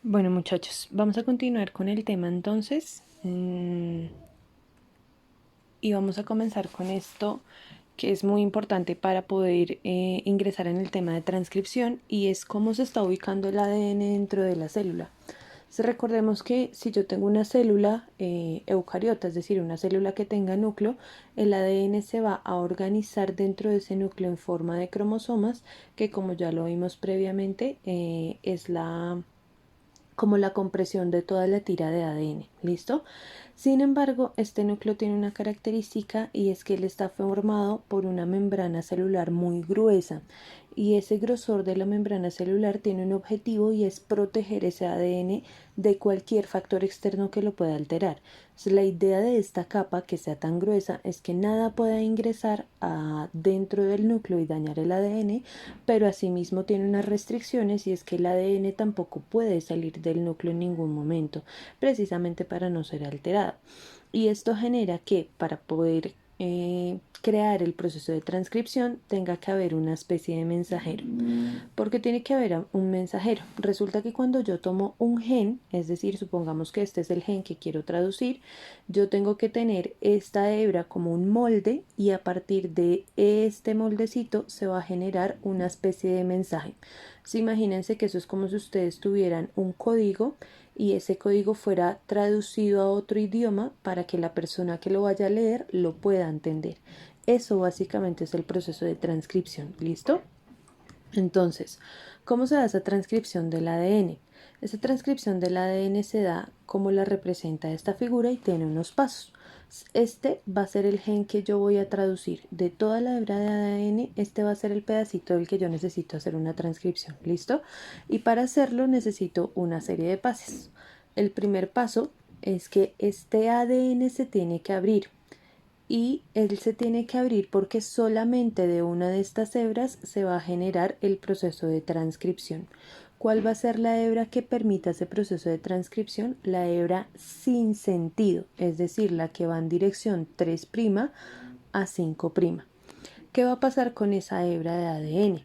Bueno, muchachos, vamos a continuar con el tema entonces. Y vamos a comenzar con esto que es muy importante para poder ingresar en el tema de transcripción, y es cómo se está ubicando el ADN dentro de la célula. Entonces, recordemos que si yo tengo una célula eucariota, es decir, una célula que tenga núcleo, el ADN se va a organizar dentro de ese núcleo en forma de cromosomas, que como ya lo vimos previamente, es como la compresión de toda la tira de ADN. ¿Listo? Sin embargo, este núcleo tiene una característica, y es que él está formado por una membrana celular muy gruesa, y ese grosor de la membrana celular tiene un objetivo, y es proteger ese ADN de cualquier factor externo que lo pueda alterar. Entonces, la idea de esta capa que sea tan gruesa es que nada pueda ingresar dentro del núcleo y dañar el ADN, pero asimismo tiene unas restricciones, y es que el ADN tampoco puede salir del núcleo en ningún momento, precisamente para no ser alterado. Y esto genera que para poder crear el proceso de transcripción tenga que haber una especie de mensajero. ¿Por qué tiene que haber un mensajero? Resulta que cuando yo tomo un gen, es decir, supongamos que este es el gen que quiero traducir, yo tengo que tener esta hebra como un molde, y a partir de este moldecito se va a generar una especie de mensaje. Entonces, imagínense que eso es como si ustedes tuvieran un código, y ese código fuera traducido a otro idioma para que la persona que lo vaya a leer lo pueda entender. Eso básicamente es el proceso de transcripción. ¿Listo? Entonces, ¿cómo se da esa transcripción del ADN? Esa transcripción del ADN se da como la representa esta figura, y tiene unos pasos. Este va a ser el gen que yo voy a traducir. De toda la hebra de ADN, este va a ser el pedacito del que yo necesito hacer una transcripción. ¿Listo? Y para hacerlo necesito una serie de pasos. El primer paso es que este ADN se tiene que abrir, y él se tiene que abrir porque solamente de una de estas hebras se va a generar el proceso de transcripción. ¿Cuál va a ser la hebra que permita ese proceso de transcripción? La hebra sin sentido, es decir, la que va en dirección 3' a 5'. ¿Qué va a pasar con esa hebra de ADN?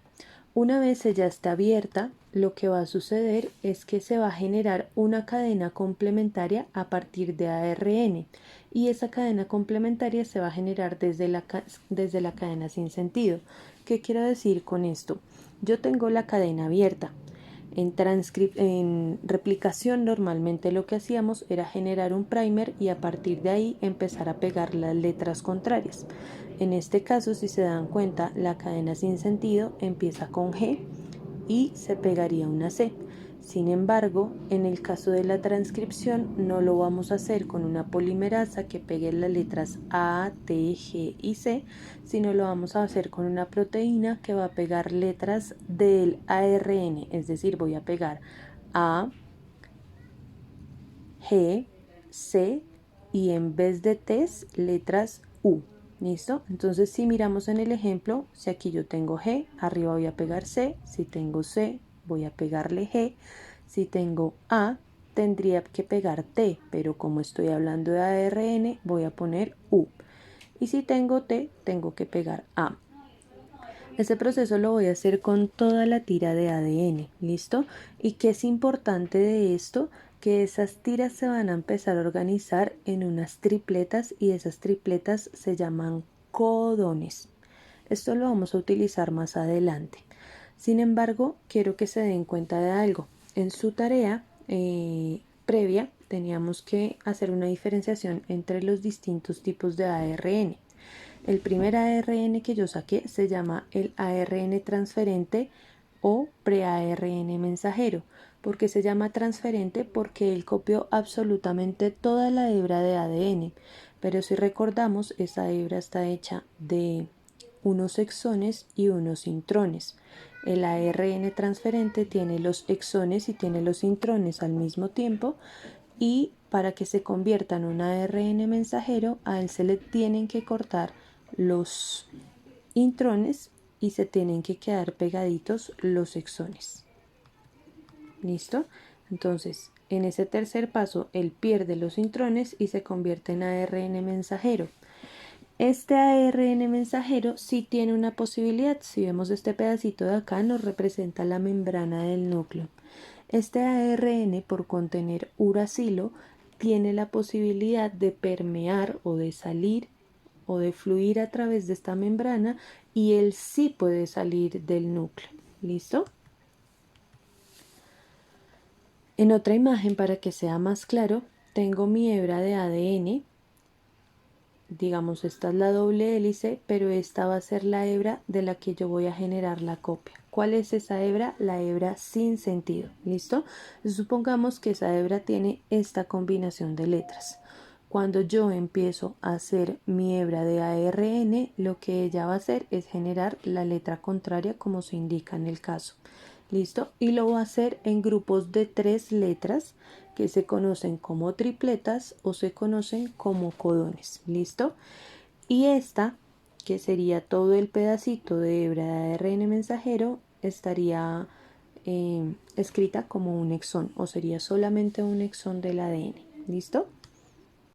Una vez ella está abierta, lo que va a suceder es que se va a generar una cadena complementaria a partir de ARN, y esa cadena complementaria se va a generar desde la cadena sin sentido. ¿Qué quiero decir con esto? Yo tengo la cadena abierta. En replicación normalmente lo que hacíamos era generar un primer, y a partir de ahí empezar a pegar las letras contrarias. En este caso, si se dan cuenta, la cadena sin sentido empieza con G y se pegaría una C. Sin embargo, en el caso de la transcripción no lo vamos a hacer con una polimerasa que pegue las letras A, T, G y C, sino lo vamos a hacer con una proteína que va a pegar letras del ARN, es decir, voy a pegar A, G, C y en vez de T, letras U. ¿Listo? Entonces, si miramos en el ejemplo, si aquí yo tengo G, arriba voy a pegar C, si tengo C, voy a pegarle G, si tengo A, tendría que pegar T, pero como estoy hablando de ARN, voy a poner U. Y si tengo T, tengo que pegar A. Este proceso lo voy a hacer con toda la tira de ADN, ¿listo? ¿Y qué es importante de esto? Que esas tiras se van a empezar a organizar en unas tripletas, y esas tripletas se llaman codones. Esto lo vamos a utilizar más adelante. Sin embargo, quiero que se den cuenta de algo. En su tarea previa teníamos que hacer una diferenciación entre los distintos tipos de ARN. El primer ARN que yo saqué se llama el ARN transferente o pre-ARN mensajero. ¿Por qué se llama transferente? Porque él copió absolutamente toda la hebra de ADN. Pero si recordamos, esa hebra está hecha de unos exones y unos intrones. El ARN transferente tiene los exones y tiene los intrones al mismo tiempo, y para que se convierta en un ARN mensajero, a él se le tienen que cortar los intrones y se tienen que quedar pegaditos los exones. ¿Listo? Entonces, en ese tercer paso, él pierde los intrones y se convierte en ARN mensajero. Este ARN mensajero sí tiene una posibilidad. Si vemos este pedacito de acá, nos representa la membrana del núcleo. Este ARN, por contener uracilo, tiene la posibilidad de permear o de salir o de fluir a través de esta membrana, y él sí puede salir del núcleo. ¿Listo? En otra imagen, para que sea más claro, tengo mi hebra de ADN. Digamos, esta es la doble hélice, pero esta va a ser la hebra de la que yo voy a generar la copia. ¿Cuál es esa hebra? La hebra sin sentido. ¿Listo? Supongamos que esa hebra tiene esta combinación de letras. Cuando yo empiezo a hacer mi hebra de ARN, lo que ella va a hacer es generar la letra contraria, como se indica en el caso. ¿Listo? Y lo va a hacer en grupos de 3 letras que se conocen como tripletas o se conocen como codones. ¿Listo? Y esta, que sería todo el pedacito de hebra de ARN mensajero, estaría escrita como un exón, o sería solamente un exón del ADN. ¿Listo?